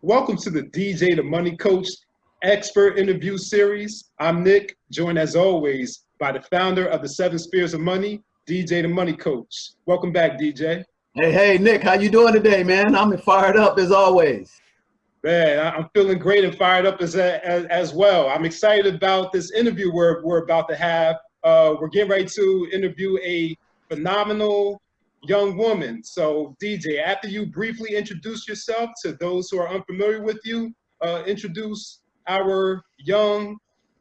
Welcome to the DJ the Money Coach expert interview series. I'm Nick, joined as always by the founder of the Seven Spheres of Money, DJ the Money Coach. Welcome back, DJ. Hey, Nick, how you doing today, man? I'm fired up as always. Man, I'm feeling great and fired up as well. I'm excited about this interview we're about to have. We're getting ready to interview a phenomenal young woman. So, DJ, after you briefly introduce yourself to those who are unfamiliar with you, introduce our young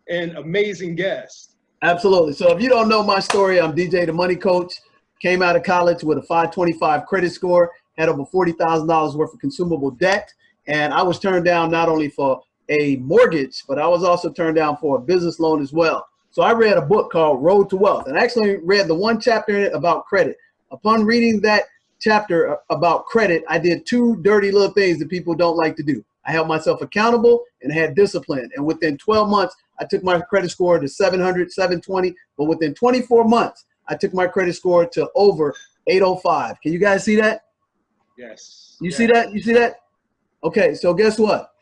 and amazing guest. Absolutely. So if you don't know my story, I'm DJ the Money Coach. Came out of college with a 525 credit score, had over $40,000 worth of consumable debt. And I was turned down not only for a mortgage, but I was also turned down for a business loan as well. So I read a book called Road to Wealth, and I actually read the one chapter in it about credit. Upon reading that chapter about credit, I did two dirty little things that people don't like to do. I held myself accountable and had discipline. And within 12 months, I took my credit score to 700, 720. But within 24 months, I took my credit score to over 805. Can you guys see that? Yes. You see that? You see that? Okay, so guess what?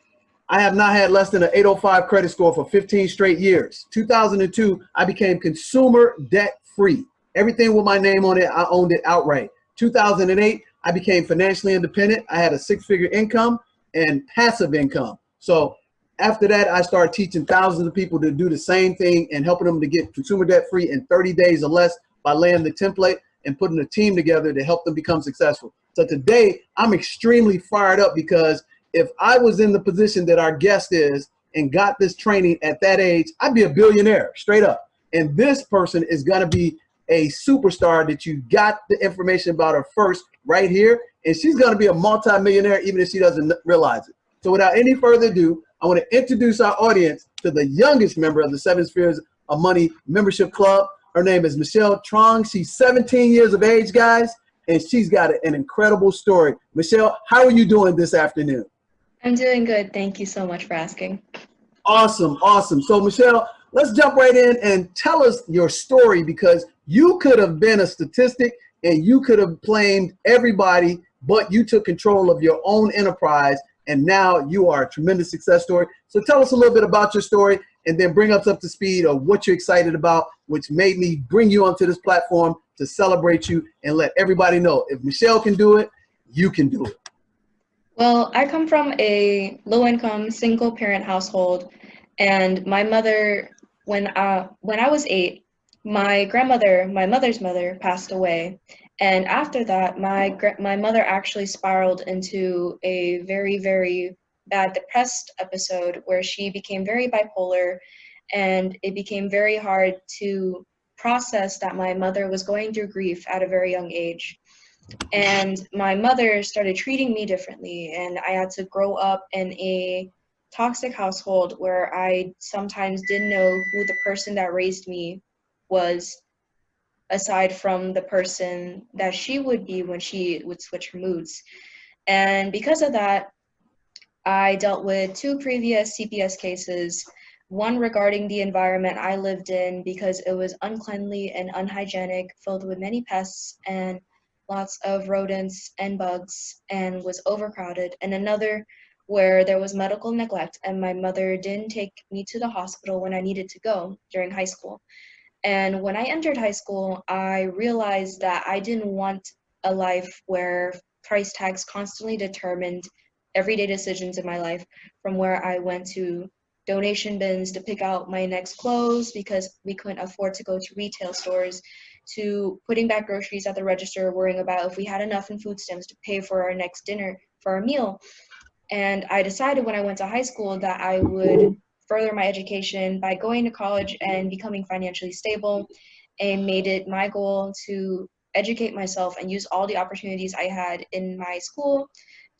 I have not had less than an 805 credit score for 15 straight years. 2002, I became consumer debt free. Everything with my name on it, I owned it outright. 2008, I became financially independent. I had a six-figure income and passive income. So after that, I started teaching thousands of people to do the same thing and helping them to get consumer debt free in 30 days or less by laying the template and putting a team together to help them become successful. So today, I'm extremely fired up because if I was in the position that our guest is and got this training at that age, I'd be a billionaire, straight up. And this person is gonna be a superstar that you got the information about her first right here. And she's gonna be a multi-millionaire even if she doesn't realize it. So without any further ado, I wanna introduce our audience to the youngest member of the Seven Spheres of Money membership club. Her name is Michelle Truong. She's 17 years of age, guys, and she's got an incredible story. Michelle, how are you doing this afternoon? I'm doing good. Thank you so much for asking. Awesome, awesome. So Michelle, let's jump right in and tell us your story, because you could have been a statistic and you could have blamed everybody, but you took control of your own enterprise and now you are a tremendous success story. So tell us a little bit about your story and then bring us up to speed of what you're excited about, which made me bring you onto this platform to celebrate you and let everybody know if Michelle can do it, you can do it. Well, I come from a low-income, single-parent household, and my mother, when I was 8, my mother's mother, passed away, and after that, my mother actually spiraled into a very, very bad depressed episode where she became very bipolar, and it became very hard to process that my mother was going through grief at a very young age. And my mother started treating me differently, and I had to grow up in a toxic household where I sometimes didn't know who the person that raised me was, aside from the person that she would be when she would switch her moods. And because of that, I dealt with 2 previous CPS cases, one regarding the environment I lived in because it was uncleanly and unhygienic, filled with many pests and lots of rodents and bugs, and was overcrowded, and another where there was medical neglect and my mother didn't take me to the hospital when I needed to go during high school. And when I entered high school, I realized that I didn't want a life where price tags constantly determined everyday decisions in my life, from where I went to donation bins to pick out my next clothes because we couldn't afford to go to retail stores, to putting back groceries at the register, worrying about if we had enough in food stamps to pay for our next dinner, for our meal. And I decided when I went to high school that I would further my education by going to college and becoming financially stable, and made it my goal to educate myself and use all the opportunities I had in my school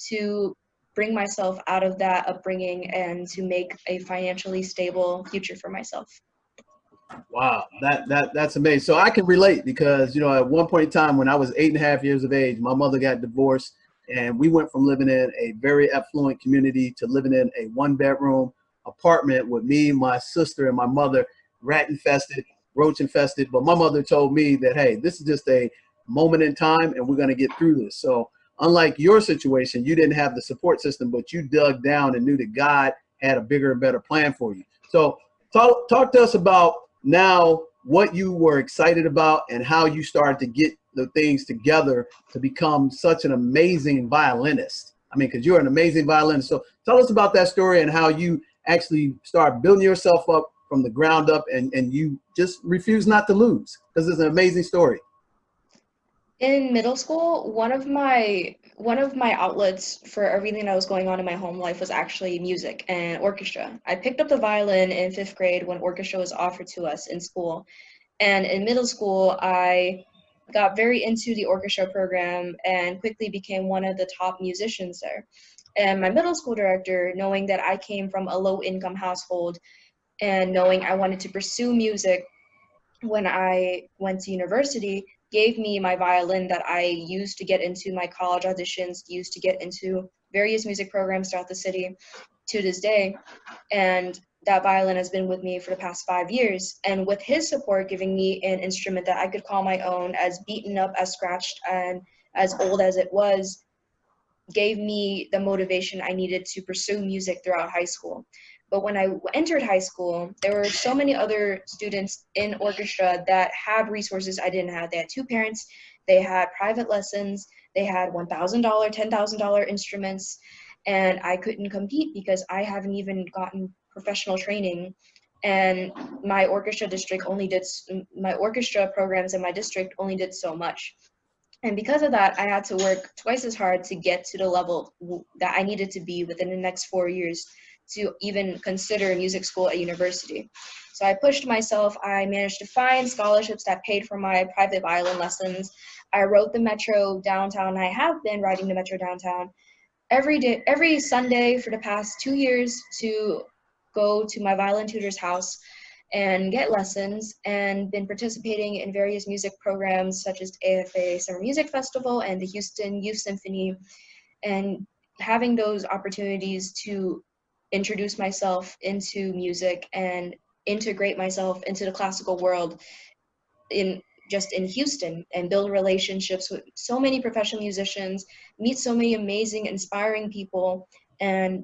to bring myself out of that upbringing and to make a financially stable future for myself. Wow, that's amazing. So I can relate because, you know, at one point in time when I was 8.5 years of age, my mother got divorced and we went from living in a very affluent community to living in a 1-bedroom apartment with me, my sister, and my mother, rat infested, roach infested. But my mother told me that, hey, this is just a moment in time and we're going to get through this. So unlike your situation, you didn't have the support system, but you dug down and knew that God had a bigger and better plan for you. So talk to us about now what you were excited about and how you started to get the things together to become such an amazing violinist. I mean, because you're an amazing violinist. So tell us about that story and how you actually start building yourself up from the ground up, and you just refuse not to lose, because it's an amazing story. In middle school, one of my outlets for everything that was going on in my home life was actually music and orchestra. I picked up the violin in 5th grade when orchestra was offered to us in school. And in middle school, I got very into the orchestra program and quickly became one of the top musicians there. And my middle school director, knowing that I came from a low-income household and knowing I wanted to pursue music when I went to university, gave me my violin that I used to get into my college auditions, used to get into various music programs throughout the city to this day. And that violin has been with me for the past 5 years. And with his support, giving me an instrument that I could call my own, as beaten up, as scratched, and as old as it was, gave me the motivation I needed to pursue music throughout high school. But when I entered high school, there were so many other students in orchestra that had resources I didn't have. They had 2 parents, they had private lessons, they had $1,000, $10,000 instruments, and I couldn't compete because I haven't even gotten professional training. And my orchestra programs in my district only did so much. And because of that, I had to work twice as hard to get to the level that I needed to be within the next 4 years to even consider music school at university. So I pushed myself. I managed to find scholarships that paid for my private violin lessons. I rode the metro downtown. I have been riding the metro downtown every day, every Sunday for the past 2 years to go to my violin tutor's house and get lessons, and been participating in various music programs such as AFA Summer Music Festival and the Houston Youth Symphony, and having those opportunities to introduce myself into music and integrate myself into the classical world in Houston, and build relationships with so many professional musicians, meet so many amazing, inspiring people. And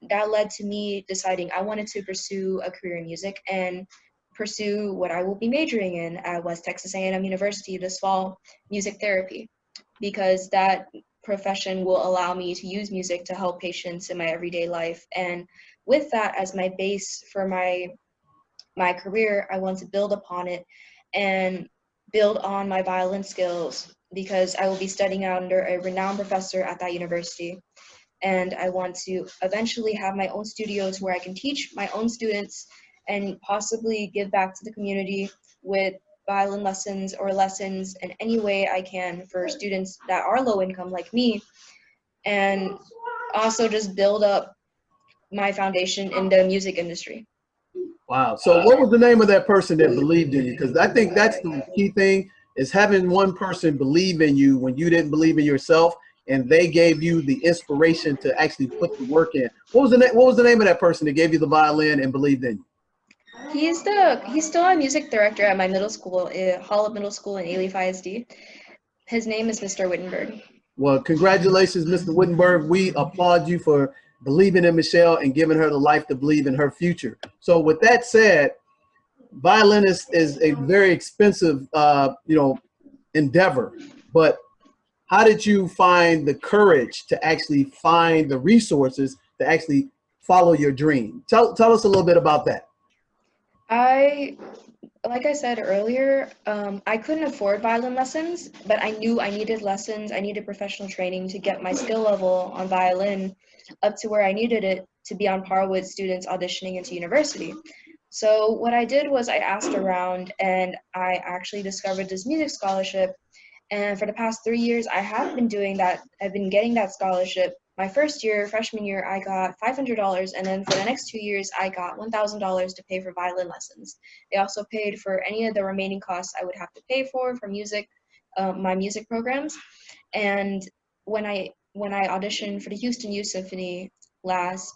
that led to me deciding I wanted to pursue a career in music and pursue what I will be majoring in at West Texas A&M University this fall, music therapy, because that profession will allow me to use music to help patients in my everyday life. And with that as my base for my career, I want to build upon it and build on my violin skills, because I will be studying under a renowned professor at that university. And I want to eventually have my own studios where I can teach my own students and possibly give back to the community with violin lessons or lessons in any way I can for students that are low income like me, and also just build up my foundation in the music industry. Wow. So what was the name of that person that believed in you? Because I think that's the key thing, is having one person believe in you when you didn't believe in yourself, and they gave you the inspiration to actually put the work in. What was the name of that person that gave you the violin and believed in you? He's still a music director at my middle school, Holland Middle School in Alief ISD. His name is Mr. Wittenberg. Well, congratulations, Mr. Wittenberg. We applaud you for believing in Michelle and giving her the life to believe in her future. So with that said, violinist is a very expensive, endeavor, but how did you find the courage to actually find the resources to actually follow your dream? Tell us a little bit about that. Like I said earlier, I couldn't afford violin lessons, but I knew I needed lessons. I needed professional training to get my skill level on violin up to where I needed it to be on par with students auditioning into university. So what I did was I asked around, and I actually discovered this music scholarship. And for the past 3 years, I have been doing that. I've been getting that scholarship. My first year, freshman year, I got $500, and then for the next 2 years, I got $1,000 to pay for violin lessons. They also paid for any of the remaining costs I would have to pay for music, my music programs. And when I auditioned for the Houston Youth Symphony last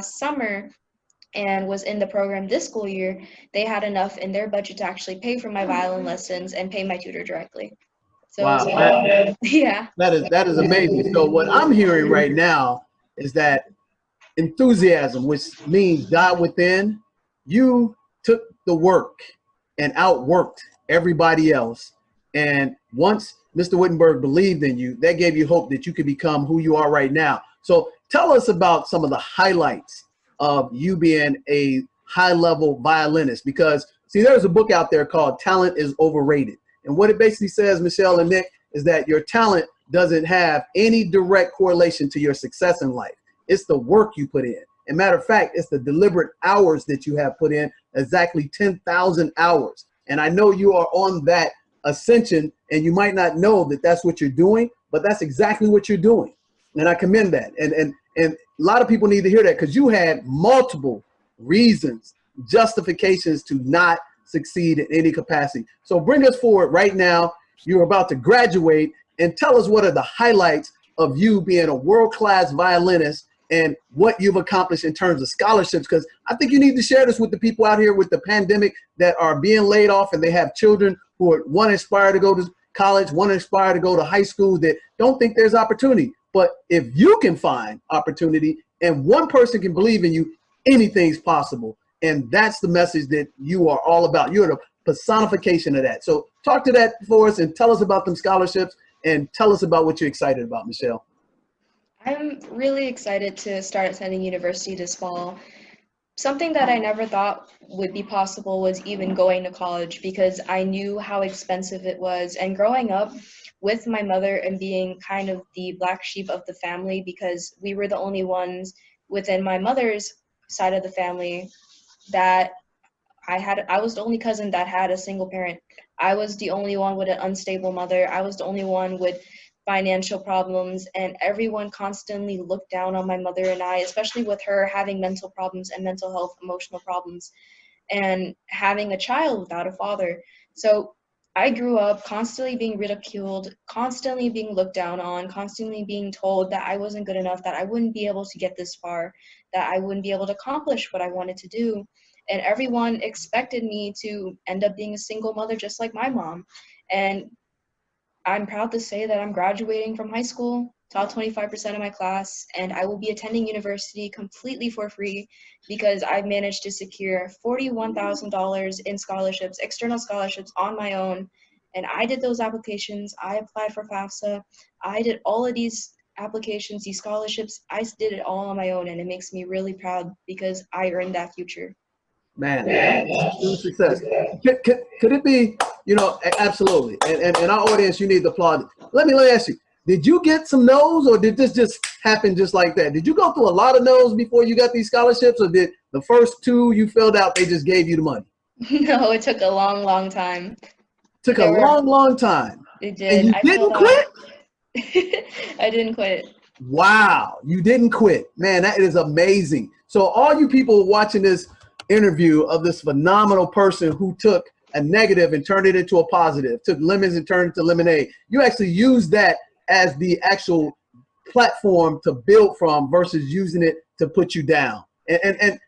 summer and was in the program this school year, they had enough in their budget to actually pay for my violin lessons and pay my tutor directly. So Wow, yeah. that is amazing. So what I'm hearing right now is that enthusiasm, which means God within, you took the work and outworked everybody else. And once Mr. Wittenberg believed in you, that gave you hope that you could become who you are right now. So tell us about some of the highlights of you being a high-level violinist, because see, there's a book out there called Talent is Overrated. And what it basically says, Michelle and Nick, is that your talent doesn't have any direct correlation to your success in life. It's the work you put in. And matter of fact, it's the deliberate hours that you have put in, exactly 10,000 hours. And I know you are on that ascension, and you might not know that that's what you're doing, but that's exactly what you're doing. And I commend that. And a lot of people need to hear that, because you had multiple reasons, justifications to not succeed in any capacity. So bring us forward right now. You're about to graduate, and tell us what are the highlights of you being a world-class violinist and what you've accomplished in terms of scholarships, because I think you need to share this with the people out here with the pandemic that are being laid off, and they have children who are, one aspire to go to college, one aspire to go to high school, that don't think there's opportunity. But if you can find opportunity and one person can believe in you, anything's possible. And that's the message that you are all about. You're the personification of that. So talk to that for us and tell us about them scholarships, and tell us about what you're excited about, Michelle. I'm really excited to start attending university this fall. Something that I never thought would be possible was even going to college, because I knew how expensive it was. And growing up with my mother and being kind of the black sheep of the family, because we were the only ones within my mother's side of the family that I was the only cousin that had a single parent. I was the only one with an unstable mother. I was the only one with financial problems, and everyone constantly looked down on my mother and I, especially with her having mental problems and mental health, emotional problems, and having a child without a father. So I grew up constantly being ridiculed, constantly being looked down on, constantly being told that I wasn't good enough, that I wouldn't be able to get this far, that I wouldn't be able to accomplish what I wanted to do. And everyone expected me to end up being a single mother just like my mom. And I'm proud to say that I'm graduating from high school, top 25% of my class, and I will be attending university completely for free, because I've managed to secure $41,000 in scholarships, external scholarships on my own. And I did those applications. I applied for FAFSA. I did all of these applications, these scholarships. I did it all on my own, and it makes me really proud because I earned that future. Man, huge success. Could it be, you know, absolutely. And our audience, you need to applaud. Let me ask you, did you get some no's, or did this just happen just like that? Did you go through a lot of no's before you got these scholarships, or did the first two you filled out, they just gave you the money? No, it took a long, long time. Took a long time. It did. And you didn't quit? I didn't quit. Wow, you didn't quit. Man, that is amazing. So all you people watching this interview of this phenomenal person who took a negative and turned it into a positive, took lemons and turned it to lemonade, you actually use that as the actual platform to build from versus using it to put you down. And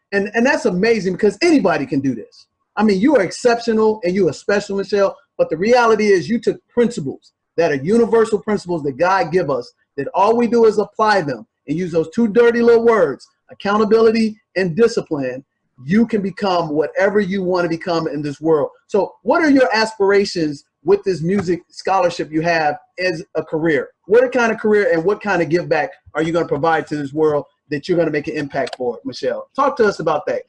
that's amazing, because anybody can do this. I mean, you are exceptional and you are special, Michelle, but the reality is you took principles that are universal principles that God give us, that all we do is apply them and use those two dirty little words, accountability and discipline. You can become whatever you want to become in this world. So what are your aspirations with this music scholarship you have as a career? What kind of career and what kind of give back are you going to provide to this world that you're going to make an impact for, Michelle? Talk to us about that.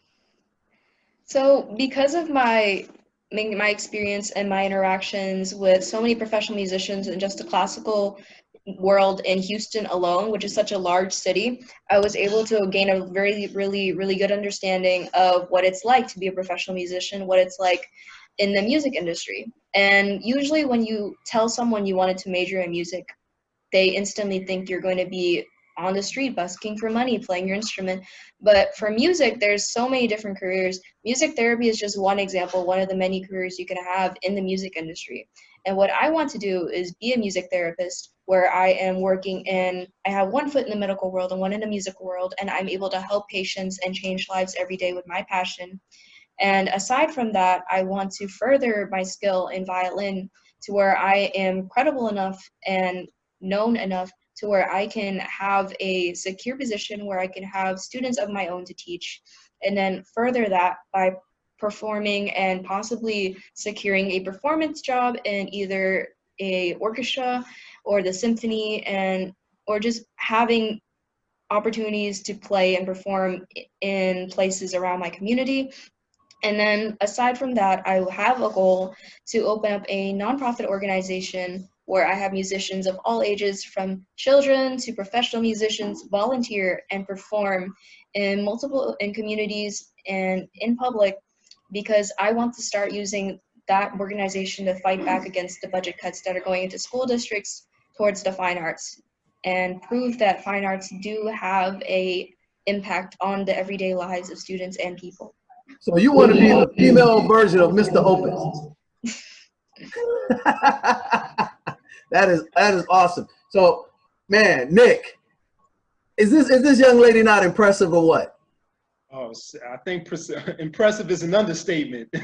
So because of my experience and my interactions with so many professional musicians and just the classical world in Houston alone, which is such a large city, I was able to gain a really good understanding of what it's like to be a professional musician, what it's like in the music industry. And usually when you tell someone you wanted to major in music, they instantly think you're going to be on the street busking for money, playing your instrument. But for music, there's so many different careers. Music therapy is just one example, one of the many careers you can have in the music industry. And what I want to do is be a music therapist, where I am working in, I have one foot in the medical world and one in the musical world, and I'm able to help patients and change lives every day with my passion. And aside from that, I want to further my skill in violin to where I am credible enough and known enough to where I can have a secure position where I can have students of my own to teach, and then further that by performing and possibly securing a performance job in either a orchestra or the symphony, and or just having opportunities to play and perform in places around my community. And then aside from that, I have a goal to open up a nonprofit organization where I have musicians of all ages, from children to professional musicians, volunteer and perform in communities and in public, because I want to start using that organization to fight back against the budget cuts that are going into school districts towards the fine arts, and prove that fine arts do have a impact on the everyday lives of students and people. So you want to be the female version of Mr. Opus. That is awesome. So, man, Nick, is this young lady not impressive or what? Oh, I think impressive is an understatement.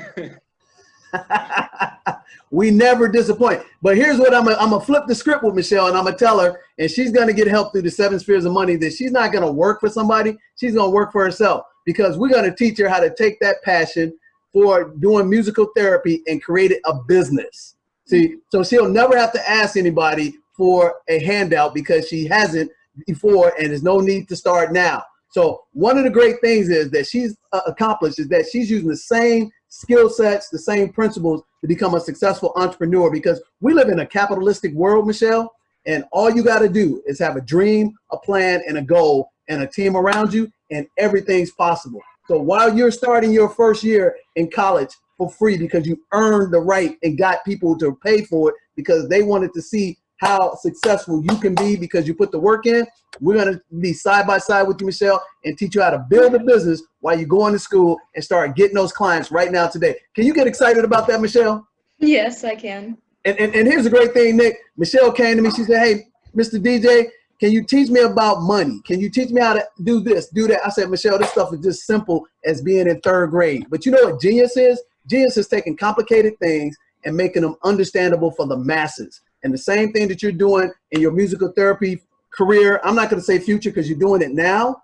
We never disappoint. But here's what I'm gonna flip the script with Michelle, and I'm gonna tell her, and she's gonna get help through the 7 spheres of money, that she's not gonna work for somebody, she's gonna work for herself, because we're gonna teach her how to take that passion for doing musical therapy and create a business. See, so she'll never have to ask anybody for a handout because she hasn't before, and there's no need to start now. So one of the great things is that she's accomplished is that she's using the same skill sets, the same principles to become a successful entrepreneur, because we live in a capitalistic world, Michelle, and all you got to do is have a dream, a plan, and a goal, and a team around you, and everything's possible. So while you're starting your first year in college for free because you earned the right and got people to pay for it because they wanted to see how successful you can be because you put the work in, we're going to be side by side with you, Michelle, and teach you how to build a business while you go into school and start getting those clients right now today. Can you get excited about that, Michelle? Yes, I can. And here's the great thing, Nick. Michelle came to me. She said, hey, Mr. DJ, can you teach me about money? Can you teach me how to do this, do that? I said, Michelle, this stuff is just simple as being in 3rd grade. But you know what genius is? Genius is taking complicated things and making them understandable for the masses. And the same thing that you're doing in your musical therapy career, I'm not going to say future because you're doing it now,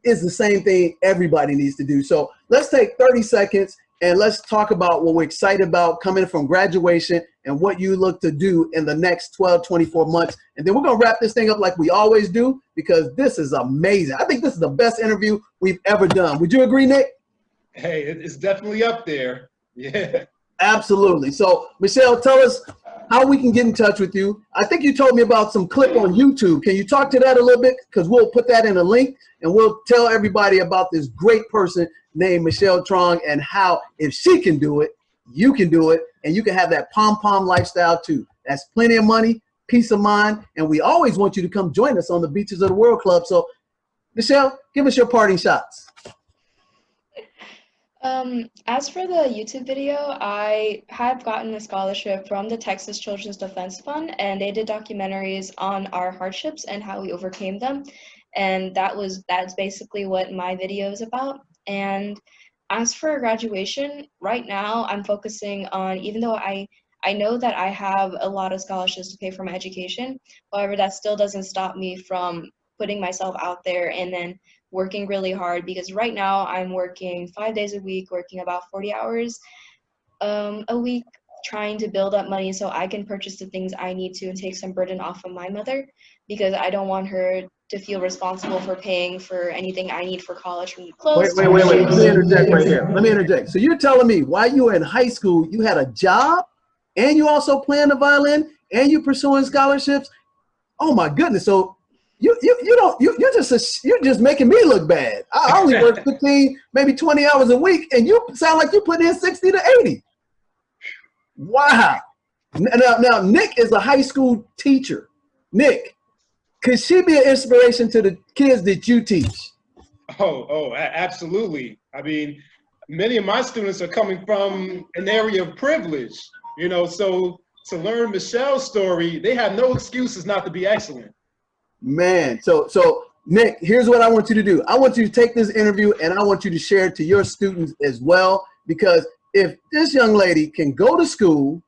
is the same thing everybody needs to do. So let's take 30 seconds and let's talk about what we're excited about coming from graduation and what you look to do in the next 12, 24 months. And then we're going to wrap this thing up like we always do, because this is amazing. I think this is the best interview we've ever done. Would you agree, Nick? Hey, it's definitely up there. Yeah. Absolutely. So, Michelle, tell us how we can get in touch with you. I think you told me about some clip on YouTube. Can you talk to that a little bit? Because we'll put that in a link and we'll tell everybody about this great person named Michelle Truong and how if she can do it, you can do it, and you can have that pom-pom lifestyle too. That's plenty of money, peace of mind, and we always want you to come join us on the Beaches of the World Club. So, Michelle, give us your parting shots. As for the YouTube video, I have gotten a scholarship from the Texas Children's Defense Fund, and they did documentaries on our hardships and how we overcame them. And that's basically what my video is about. And as for graduation, right now I'm focusing on, even though I know that I have a lot of scholarships to pay for my education, however, that still doesn't stop me from putting myself out there and then working really hard, because right now I'm working 5 days a week, working about 40 hours a week, trying to build up money so I can purchase the things I need to and take some burden off of my mother, because I don't want her to feel responsible for paying for anything I need for college, from clothes. Wait. Let me interject right here. Let me interject. So you're telling me while you were in high school, you had a job and you also playing the violin and you pursuing scholarships? Oh my goodness. So you're just making me look bad. I only work 15, maybe 20 hours a week, and you sound like you put in 60 to 80. Wow. Now Nick is a high school teacher. Nick, could she be an inspiration to the kids that you teach? Absolutely. I mean, many of my students are coming from an area of privilege, so to learn Michelle's story, they have no excuses not to be excellent. Man, so Nick, here's what I want you to do. I want you to take this interview and I want you to share it to your students as well, because if this young lady can go to school,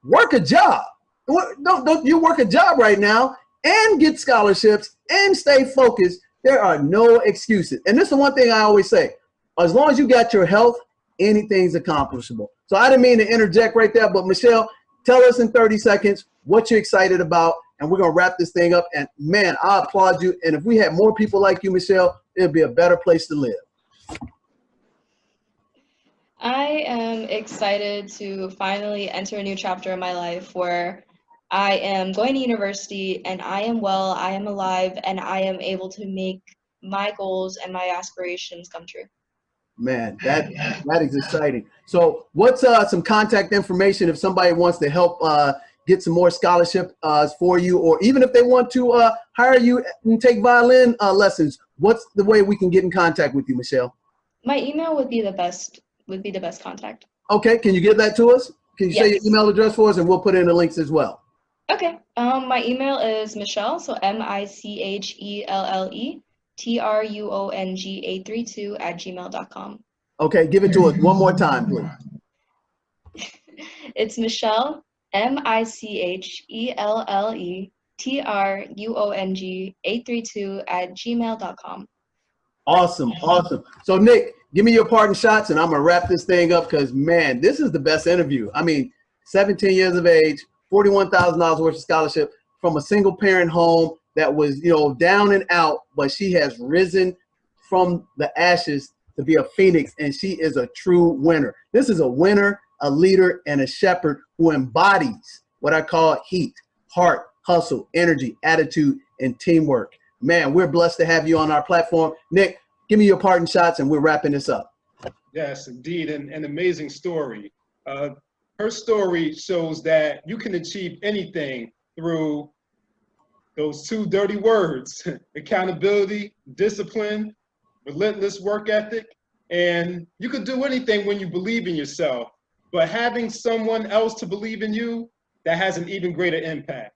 work a job. Don't you work a job right now and get scholarships and stay focused. There are no excuses. And this is one thing I always say, as long as you got your health, anything's accomplishable. So I didn't mean to interject right there, but Michelle, tell us in 30 seconds what you're excited about, and we're going to wrap this thing up. And man, I applaud you. And if we had more people like you, Michelle, it'd be a better place to live. I am excited to finally enter a new chapter in my life where I am going to university and I am well, I am alive, and I am able to make my goals and my aspirations come true. Man, that is exciting. So what's some contact information if somebody wants to help get some more scholarship for you, or even if they want to hire you and take violin lessons, what's the way we can get in contact with you, Michelle? My email would be the best contact. Okay, can you give that to us? Can you say your Yes. email address for us, and we'll put in the links as well. Okay. My email is Michelle, so MICHELLE TRUONG832@gmail.com. Okay, give it to us one more time, please. It's Michelle, MICHELLETRUONG832@gmail.com. Awesome, awesome. So Nick, give me your parting shots, and I'm gonna wrap this thing up because man, this is the best interview. I mean, 17 years of age, $41,000 worth of scholarship from a single parent home that was, down and out, but she has risen from the ashes to be a phoenix, and she is a true winner. This is a winner, a leader, and a shepherd who embodies what I call heat, heart, hustle, energy, attitude, and teamwork. Man, we're blessed to have you on our platform. Nick, give me your parting shots, and we're wrapping this up. Yes, indeed, an amazing story. Her story shows that you can achieve anything through those two dirty words: accountability, discipline, relentless work ethic. And you could do anything when you believe in yourself, but having someone else to believe in you, that has an even greater impact.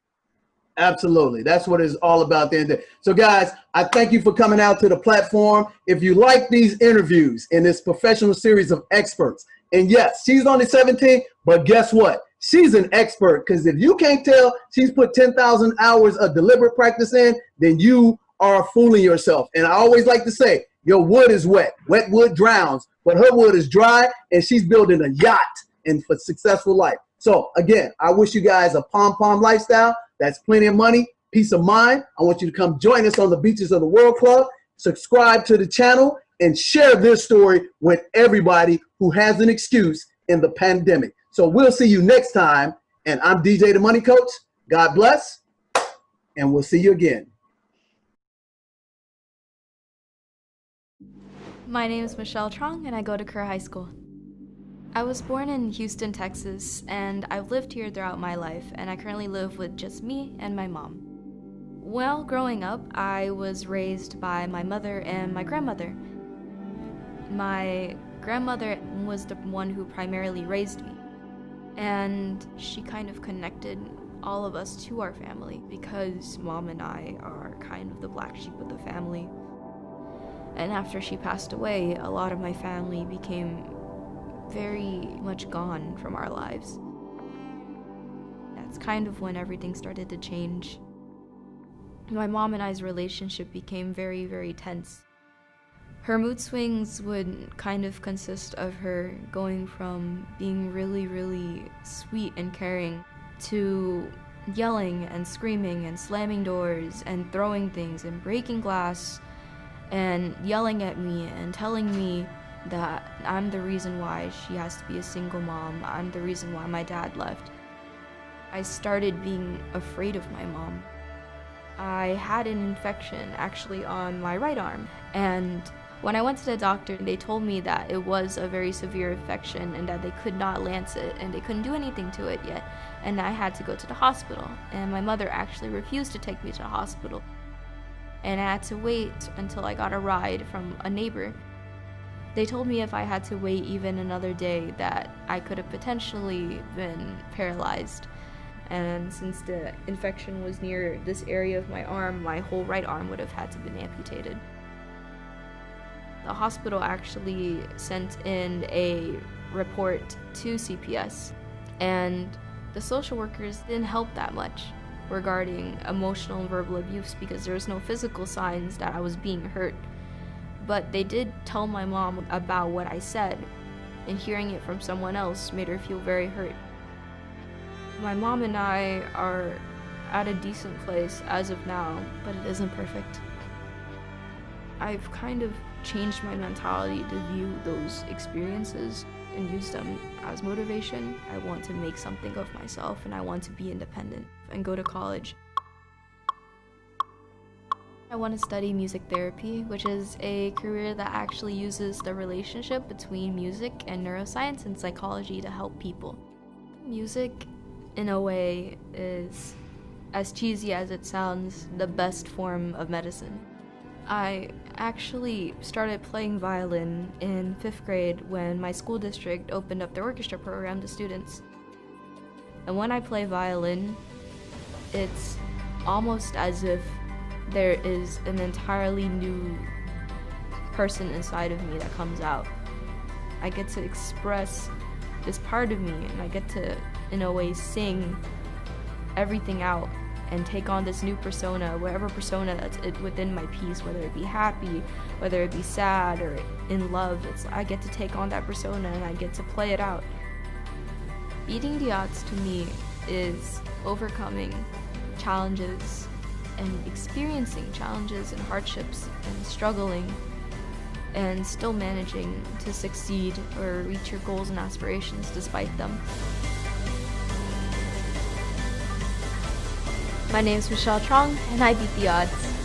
Absolutely. That's what it's all about then. So guys, I thank you for coming out to the platform. If you like these interviews in this professional series of experts, and yes, she's only 17, but guess what? She's an expert, because if you can't tell she's put 10,000 hours of deliberate practice in, then you are fooling yourself. And I always like to say, your wood is wet. Wet wood drowns, but her wood is dry, and she's building a yacht and for successful life. So again, I wish you guys a pom-pom lifestyle. That's plenty of money, peace of mind. I want you to come join us on the Beaches of the World Club, subscribe to the channel, and share this story with everybody who has an excuse in the pandemic. So we'll see you next time. And I'm DJ the Money Coach. God bless, and we'll see you again. My name is Michelle Truong, and I go to Kerr High School. I was born in Houston, Texas, and I've lived here throughout my life, and I currently live with just me and my mom. Well, growing up, I was raised by my mother and my grandmother. My grandmother was the one who primarily raised me, and she kind of connected all of us to our family because Mom and I are kind of the black sheep of the family. And after she passed away, a lot of my family became very much gone from our lives. That's kind of when everything started to change. My mom and I's relationship became very, very tense. Her mood swings would kind of consist of her going from being really, really sweet and caring to yelling and screaming and slamming doors and throwing things and breaking glass and yelling at me and telling me that I'm the reason why she has to be a single mom. I'm the reason why my dad left. I started being afraid of my mom. I had an infection actually on my right arm, and when I went to the doctor, they told me that it was a very severe infection and that they could not lance it and they couldn't do anything to it yet, and I had to go to the hospital. And my mother actually refused to take me to the hospital, and I had to wait until I got a ride from a neighbor. They told me if I had to wait even another day that I could have potentially been paralyzed. And since the infection was near this area of my arm, my whole right arm would have had to been amputated. The hospital actually sent in a report to CPS, and The social workers didn't help that much regarding emotional and verbal abuse because there was no physical signs that I was being hurt. But they did tell my mom about what I said, and hearing it from someone else made her feel very hurt. My mom and I are at a decent place as of now, but it isn't perfect. I've kind of changed my mentality to view those experiences and use them as motivation. I want to make something of myself, and I want to be independent and go to college. I want to study music therapy, which is a career that actually uses the relationship between music and neuroscience and psychology to help people. Music, in a way, is, as cheesy as it sounds, the best form of medicine. I actually started playing violin in 5th grade when my school district opened up their orchestra program to students. And when I play violin, it's almost as if there is an entirely new person inside of me that comes out. I get to express this part of me, and I get to, in a way, sing everything out and take on this new persona, whatever persona that's within my piece, whether it be happy, whether it be sad or in love. I get to take on that persona and I get to play it out. Beating the odds to me is overcoming challenges and experiencing challenges and hardships and struggling and still managing to succeed or reach your goals and aspirations despite them. My name is Truong, and I beat the odds.